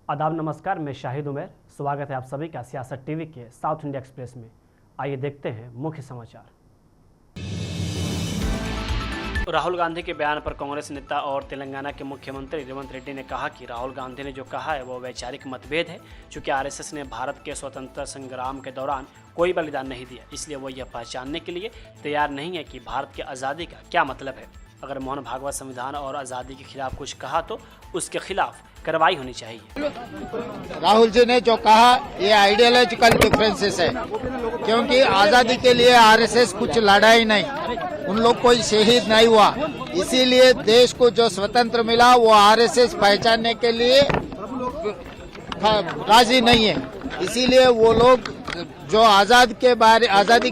आदाब नमस्कार, मैं शाहिद उमर। स्वागत है आप सभी का सियासत टीवी के साउथ इंडिया एक्सप्रेस में। आइए देखते हैं मुख्य समाचार। राहुल गांधी के बयान पर कांग्रेस नेता और तेलंगाना के मुख्यमंत्री रेवंत रेड्डी ने कहा कि राहुल गांधी ने जो कहा है वो वैचारिक मतभेद है। चूंकि आरएसएस ने भारत के स्वतंत्रता संग्राम के दौरान कोई बलिदान नहीं दिया, इसलिए वो यह पहचानने के लिए तैयार नहीं है कि भारत की आज़ादी का क्या मतलब है। अगर मोहन भागवत संविधान और आज़ादी के खिलाफ कुछ कहा तो उसके खिलाफ कार्रवाई होनी चाहिए। राहुल जी ने जो कहा ये आइडियोलॉजिकल डिफरेंसेस है, क्योंकि आज़ादी के लिए आरएसएस कुछ लड़ाई नहीं, उन लोग कोई शहीद नहीं हुआ, इसीलिए देश को जो स्वतंत्र मिला वो आरएसएस पहचानने के लिए राजी नहीं है। इसीलिए वो लोग जो आज़ादी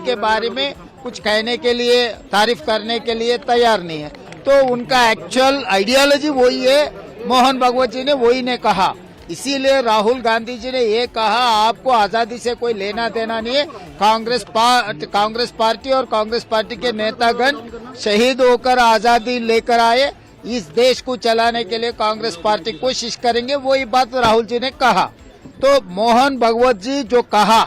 के बारे में कुछ कहने के लिए, तारीफ करने के लिए तैयार नहीं है। तो उनका एक्चुअल आइडियोलॉजी वही है, मोहन भागवत जी ने वही ने कहा। इसीलिए राहुल गांधी जी ने ये कहा आपको आज़ादी से कोई लेना देना नहीं है। कांग्रेस पार्टी और कांग्रेस पार्टी के नेतागण शहीद होकर आज़ादी लेकर आए, इस देश को चलाने के लिए कांग्रेस पार्टी कोशिश करेंगे, वही बात राहुल जी ने कहा। तो मोहन भागवत जी जो कहा,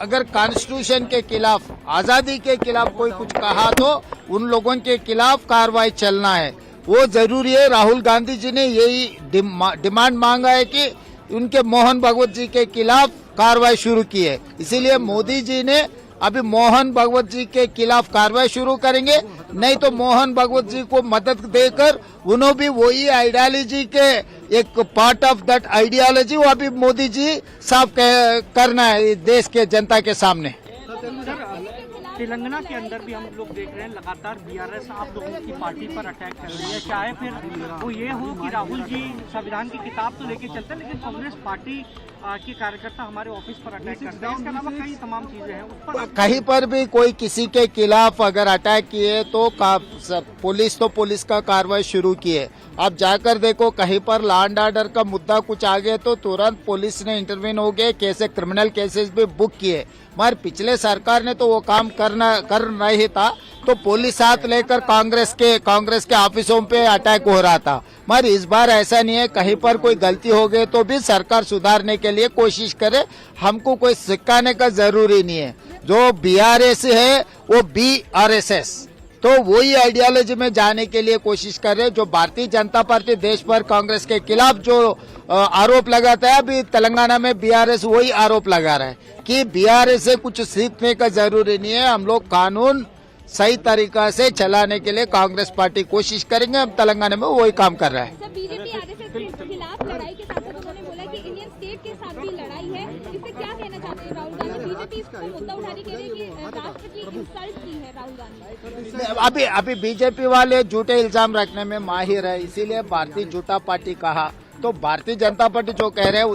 अगर कॉन्स्टिट्यूशन के खिलाफ, आज़ादी के खिलाफ कोई कुछ कहा तो उन लोगों के खिलाफ कार्रवाई चलना है, वो जरूरी है। राहुल गांधी जी ने यही डिमांड मांगा है कि उनके मोहन भागवत जी के खिलाफ कार्रवाई शुरू की है। इसीलिए मोदी जी ने अभी मोहन भागवत जी के खिलाफ कार्रवाई शुरू करेंगे, नहीं तो मोहन भागवत जी को मदद देकर उन्होंने भी वही आइडियोलॉजी के एक पार्ट ऑफ दैट आइडियोलॉजी वो अभी मोदी जी साफ करना है देश के जनता के सामने। तेलंगाना के अंदर भी हम लोग देख रहे हैं लगातार बीआरएस आप लोगों की पार्टी पर अटैक कर रही है, चाहे फिर वो ये हो कि राहुल जी संविधान की किताब तो लेके चलते हैं, लेकिन कांग्रेस पार्टी के कार्यकर्ता हमारे ऑफिस पर अटैक करते हैं। इसके अलावा कई तमाम चीजें हैं, उस पर कहीं पर भी कोई किसी के खिलाफ अगर अटैक किए तो पुलिस का कार्रवाई शुरू की है। अब जाकर देखो कहीं पर लॉ एंड ऑर्डर का मुद्दा कुछ आ गया तो तुरंत पुलिस ने इंटरवीन हो गए, कैसे क्रिमिनल केसेस भी बुक किए। मगर पिछले सरकार ने तो वो काम कर नहीं था, तो पुलिस साथ लेकर कांग्रेस के ऑफिसों पे अटैक हो रहा था। मगर इस बार ऐसा नहीं है, कहीं पर कोई गलती हो गई तो भी सरकार सुधारने के लिए कोशिश करे, हमको कोई सिखाने का जरूरी नहीं है। जो बीआरएस है वो बीआरएसएस, तो वही आइडियोलॉजी में जाने के लिए कोशिश कर रहे। जो भारतीय जनता पार्टी देश भर कांग्रेस के खिलाफ जो आरोप लगाता है, अभी तेलंगाना में बीआरएस वही आरोप लगा रहा है कि बीआरएस से कुछ सीखने का जरूरी नहीं है, हम लोग कानून सही तरीका से चलाने के लिए कांग्रेस पार्टी कोशिश करेंगे। अब तेलंगाना में वही काम कर रहा है। बीजेपी आरएसएस के खिलाफ लड़ाई के साथ उन्होंने बोला कि इंडियन स्टेट के साथ भी लड़ाई है, इससे क्या कहना चाहते हैं राहुल गांधी? बीजेपी इसको मुद्दा उठाने के लिए कि राष्ट्र की इंसल्ट की है राहुल गांधी। अभी बीजेपी वाले झूठे इल्जाम रखने में माहिर है, इसीलिए भारतीय जनता पार्टी कहा। तो भारतीय जनता पार्टी जो कह रहे हैं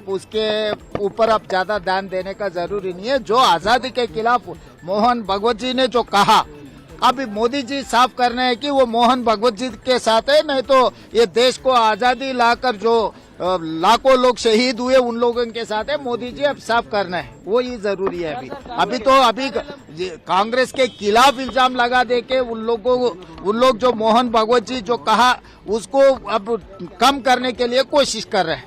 उसके ऊपर अब ज्यादा ध्यान देने का जरूरी नहीं है। जो आज़ादी के खिलाफ मोहन भागवत जी ने जो कहा, अभी मोदी जी साफ करना है कि वो मोहन भागवत जी के साथ है, नहीं तो ये देश को आज़ादी लाकर जो लाखों लोग शहीद हुए उन लोगों के साथ है। मोदी जी अब साफ करना है, वो ही जरूरी है। अभी कांग्रेस के खिलाफ इल्जाम लगा दे के उन लोग जो मोहन भागवत जी जो कहा उसको अब कम करने के लिए कोशिश कर रहे हैं।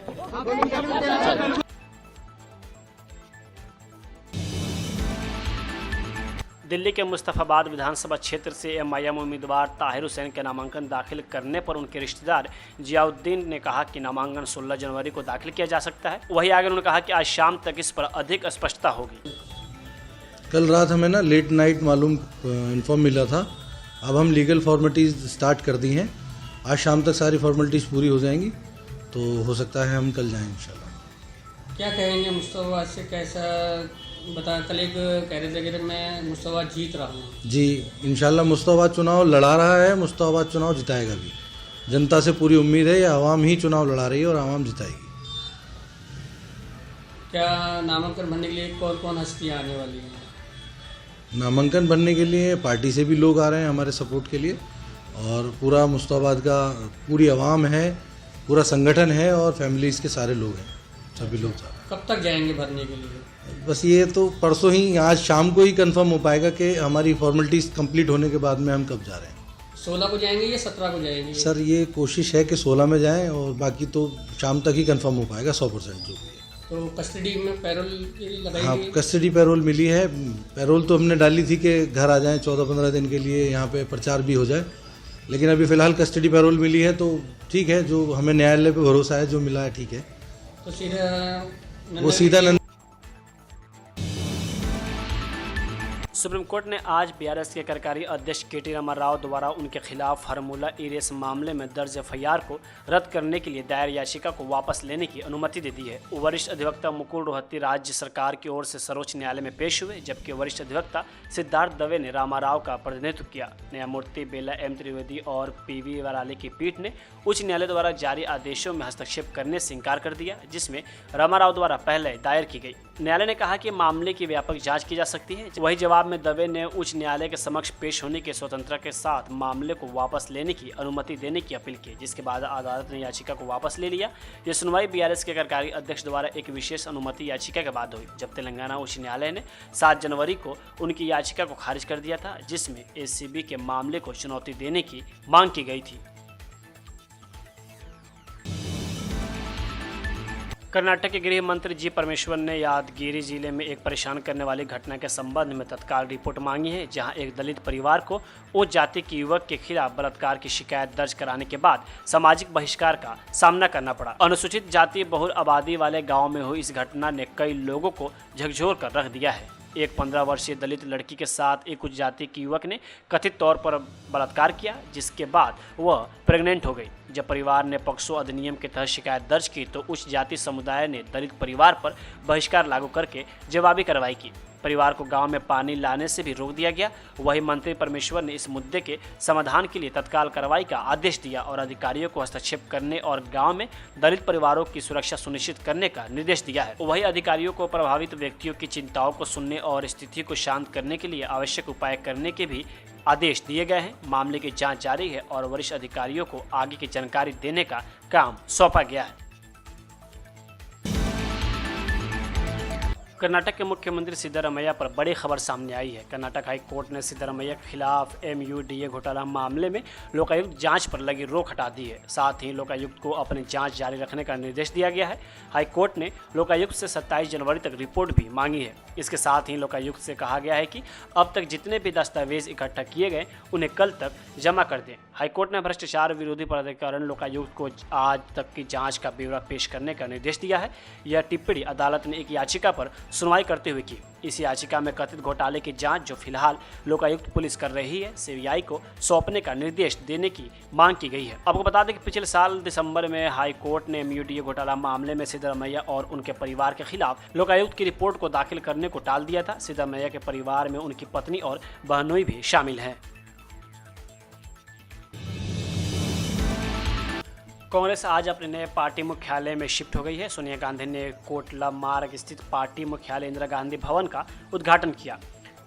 दिल्ली के मुस्तफाबाद विधानसभा क्षेत्र से एमआईएम उम्मीदवार ताहिर हुसैन के नामांकन दाखिल करने पर उनके रिश्तेदार जियाउद्दीन ने कहा कि नामांकन 16 जनवरी को दाखिल किया जा सकता है। वहीं आगे उन्होंने कहा कि आज शाम तक इस पर अधिक स्पष्टता होगी। कल रात हमें ना लेट नाइट मालूम इन्फॉर्म मिला था, अब हम लीगल फॉर्मेलिटीज़ स्टार्ट कर दी हैं। आज शाम तक सारी फॉर्मेलिटीज़ पूरी हो जाएंगी, तो हो सकता है हम कल जाएँ इंशाल्लाह। क्या कहेंगे मुस्तफाबाद से? कैसा बता, कल एक कह रहे थे कि मैं मुस्तफाबाद जीत रहा हूँ। जी इंशाल्लाह मुस्तफाबाद चुनाव लड़ा रहा है, मुस्तफाबाद चुनाव जिताएगा भी। जनता से पूरी उम्मीद है, ये आवाम ही चुनाव लड़ा रही है और आवाम जिताएगी। क्या नामांकन भरने के लिए कौन कौन हस्तियाँ आने वाली हैं? नामांकन भरने के लिए पार्टी से भी लोग आ रहे हैं हमारे सपोर्ट के लिए, और पूरा मुस्तफाबाद का पूरी आवाम है, पूरा संगठन है और फैमिलीज़ के सारे लोग हैं, सभी लोग जा रहे हैं। कब तक जाएंगे भरने के लिए? बस ये तो परसों ही, आज शाम को ही कंफर्म हो पाएगा कि हमारी फॉर्मेलिटीज़ कंप्लीट होने के बाद में हम कब जा रहे हैं। 16 को जाएंगे या 17 को जाएंगे? सर ये कोशिश है कि 16 में जाएं और बाकी तो शाम तक ही कंफर्म हो पाएगा 100% जो भी है। तो कस्टडी में पैरोल लगाई हाँ, गई? कस्टडी पैरोल मिली है। पैरोल तो हमने डाली थी कि घर आ जाएं 14-15 दिन के लिए, यहाँ पे प्रचार भी हो जाए, लेकिन अभी फ़िलहाल कस्टडी पैरोल मिली है तो ठीक है, जो हमें न्यायालय पे भरोसा है, जो मिला है ठीक है। तो सीधा वो सीधा सुप्रीम कोर्ट ने आज बीआरएस के कार्यकारी अध्यक्ष के.टी. रामाराव द्वारा उनके खिलाफ फार्मूला इरेस मामले में दर्ज एफआईआर को रद्द करने के लिए दायर याचिका को वापस लेने की अनुमति दे दी है। वरिष्ठ अधिवक्ता मुकुल रोहतगी राज्य सरकार की ओर से सर्वोच्च न्यायालय में पेश हुए, जबकि वरिष्ठ अधिवक्ता सिद्धार्थ दवे ने रामाराव का प्रतिनिधित्व किया। न्यायमूर्ति बेला एम त्रिवेदी और पीवी वराले की पीठ ने उच्च न्यायालय द्वारा जारी आदेशों में हस्तक्षेप करने से इंकार कर दिया, जिसमें रामाराव द्वारा पहले दायर की गई। न्यायालय ने कहा कि मामले की व्यापक जांच की जा सकती है। वही जवाब में दवे ने उच्च न्यायालय के समक्ष पेश होने की स्वतंत्रता के साथ मामले को वापस लेने की अनुमति देने की अपील की, जिसके बाद अदालत ने याचिका को वापस ले लिया। यह सुनवाई बीआरएस के कार्यकारी अध्यक्ष द्वारा एक विशेष अनुमति याचिका के बाद हुई, जब तेलंगाना उच्च न्यायालय ने 7 जनवरी को उनकी याचिका को खारिज कर दिया था, जिसमें एसीबी के मामले को चुनौती देने की मांग की गई थी। कर्नाटक के गृह मंत्री जी परमेश्वर ने यादगिरी जिले में एक परेशान करने वाली घटना के संबंध में तत्काल रिपोर्ट मांगी है, जहां एक दलित परिवार को उच्च जाति के युवक के खिलाफ बलात्कार की शिकायत दर्ज कराने के बाद सामाजिक बहिष्कार का सामना करना पड़ा। अनुसूचित जाति बहुल आबादी वाले गांव में हुई इस घटना ने कई लोगों को झकझोर कर रख दिया है। एक 15 वर्षीय दलित लड़की के साथ एक उच्च जाति के युवक ने कथित तौर पर बलात्कार किया, जिसके बाद वह प्रेग्नेंट हो गई। जब परिवार ने पॉक्सो अधिनियम के तहत शिकायत दर्ज की तो उच्च जाति समुदाय ने दलित परिवार पर बहिष्कार लागू करके जवाबी कार्रवाई की। परिवार को गांव में पानी लाने से भी रोक दिया गया। वहीं मंत्री परमेश्वर ने इस मुद्दे के समाधान के लिए तत्काल कार्रवाई का आदेश दिया और अधिकारियों को हस्तक्षेप करने और गांव में दलित परिवारों की सुरक्षा सुनिश्चित करने का निर्देश दिया है। वहीं अधिकारियों को प्रभावित व्यक्तियों की चिंताओं को सुनने और स्थिति को शांत करने के लिए आवश्यक उपाय करने के भी आदेश दिए गए हैं। मामले की जांच जारी है और वरिष्ठ अधिकारियों को आगे की जानकारी देने का काम सौंपा गया है। कर्नाटक के मुख्यमंत्री सिद्धारमैया पर बड़ी खबर सामने आई है। कर्नाटक हाई कोर्ट ने सिद्धारमैया के खिलाफ MUDA घोटाला मामले में लोकायुक्त जांच पर लगी रोक हटा दी है। साथ ही लोकायुक्त को अपनी जांच जारी रखने का निर्देश दिया गया है। हाई कोर्ट ने लोकायुक्त से 27 जनवरी तक रिपोर्ट भी मांगी है। इसके साथ ही लोकायुक्त से कहा गया है कि अब तक जितने भी दस्तावेज इकट्ठा किए गए उन्हें कल तक जमा कर दें। हाईकोर्ट ने भ्रष्टाचार विरोधी प्राधिकरण लोकायुक्त को आज तक की जांच का ब्यौरा पेश करने का निर्देश दिया है। यह टिप्पणी अदालत ने एक याचिका पर सुनवाई करते हुए की। इस याचिका में कथित घोटाले की जांच जो फिलहाल लोकायुक्त पुलिस कर रही है, CBI को सौंपने का निर्देश देने की मांग की गई है। आपको बता दें कि पिछले साल दिसंबर में हाई कोर्ट ने MUDA घोटाला मामले में सिद्धारमैया और उनके परिवार के खिलाफ लोकायुक्त की रिपोर्ट को दाखिल करने को टाल दिया था। सिद्धारमैया के परिवार में उनकी पत्नी और बहनोई भी शामिल हैं। कांग्रेस आज अपने नए पार्टी मुख्यालय में शिफ्ट हो गई है। सोनिया गांधी ने कोटला मार्ग स्थित पार्टी मुख्यालय इंदिरा गांधी भवन का उद्घाटन किया।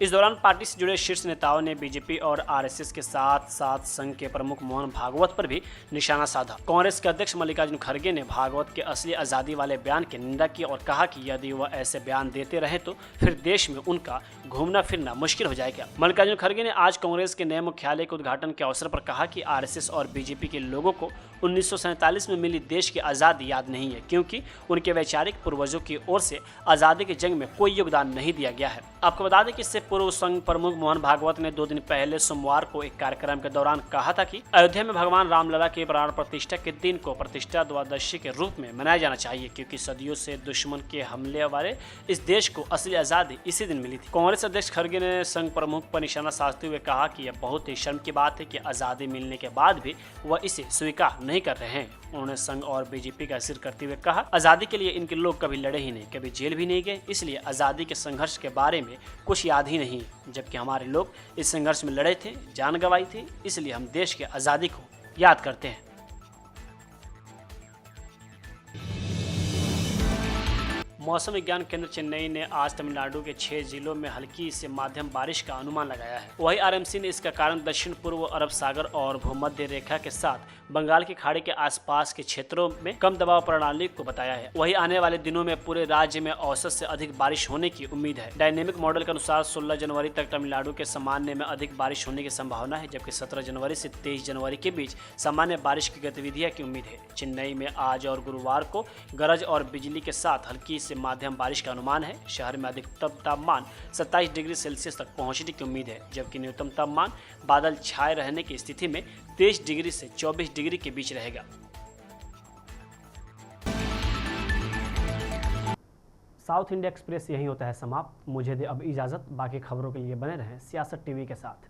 इस दौरान पार्टी से जुड़े शीर्ष नेताओं ने बीजेपी और RSS के साथ साथ संघ के प्रमुख मोहन भागवत पर भी निशाना साधा। कांग्रेस के अध्यक्ष मल्लिकार्जुन खड़गे ने भागवत के असली आज़ादी वाले बयान की निंदा की और कहा कि यदि वह ऐसे बयान देते रहे तो फिर देश में उनका घूमना फिरना मुश्किल हो जाएगा। मल्लिकार्जुन खड़गे ने आज कांग्रेस के नए मुख्यालय के उद्घाटन के अवसर पर कहा कि RSS और बीजेपी के लोगों को 1947 में मिली देश की आज़ादी याद नहीं है, क्योंकि उनके वैचारिक पूर्वजों की ओर से आज़ादी की जंग में कोई योगदान नहीं दिया गया है। आपको बता दें कि इससे पूर्व संघ प्रमुख मोहन भागवत ने 2 दिन पहले सोमवार को एक कार्यक्रम के दौरान कहा था कि अयोध्या में भगवान रामलला के प्राण प्रतिष्ठा के दिन को प्रतिष्ठा द्वादशी के रूप में मनाया जाना चाहिए, क्योंकि सदियों से दुश्मन के हमले वाले इस देश को असली आज़ादी इसी दिन मिली थी। कांग्रेस अध्यक्ष खड़गे ने संघ प्रमुख पर निशाना साधते हुए कहा कि यह बहुत ही शर्म की बात है कि आज़ादी मिलने के बाद भी वह इसे स्वीकार नहीं कर रहे हैं। उन्होंने संघ और बीजेपी का जिक्र करते हुए कहा, आज़ादी के लिए इनके लोग कभी लड़े ही नहीं, कभी जेल भी नहीं गए, इसलिए आज़ादी के संघर्ष के बारे में कुछ याद ही नहीं, जबकि हमारे लोग इस संघर्ष में लड़े थे, जान गंवाई थी, इसलिए हम देश की आज़ादी को याद करते हैं। मौसम विज्ञान केंद्र चेन्नई ने आज तमिलनाडु के 6 जिलों में हल्की से मध्यम बारिश का अनुमान लगाया है। वहीं आरएमसी ने इसका कारण दक्षिण पूर्व अरब सागर और भूमध्य रेखा के साथ बंगाल की खाड़ी के आसपास के क्षेत्रों में कम दबाव प्रणाली को बताया है। वहीं आने वाले दिनों में पूरे राज्य में औसत से अधिक बारिश होने की उम्मीद है। डायनेमिक मॉडल के अनुसार 16 जनवरी तक तमिलनाडु के सामान्य में अधिक बारिश होने की संभावना है, जबकि 17 जनवरी से 23 जनवरी के बीच सामान्य बारिश की गतिविधियां की उम्मीद है। चेन्नई में आज और गुरुवार को गरज और बिजली के साथ हल्की से मध्यम बारिश का अनुमान है। शहर में अधिकतम तापमान 27 डिग्री सेल्सियस तक पहुंचने की उम्मीद है, जबकि न्यूनतम तापमान बादल छाए रहने की स्थिति में 23 डिग्री से 24 डिग्री के बीच रहेगा। साउथ इंडिया एक्सप्रेस यही होता है समाप्त। मुझे दे अब इजाज़त। बाकी खबरों के लिए बने रहें सियासत टीवी के साथ।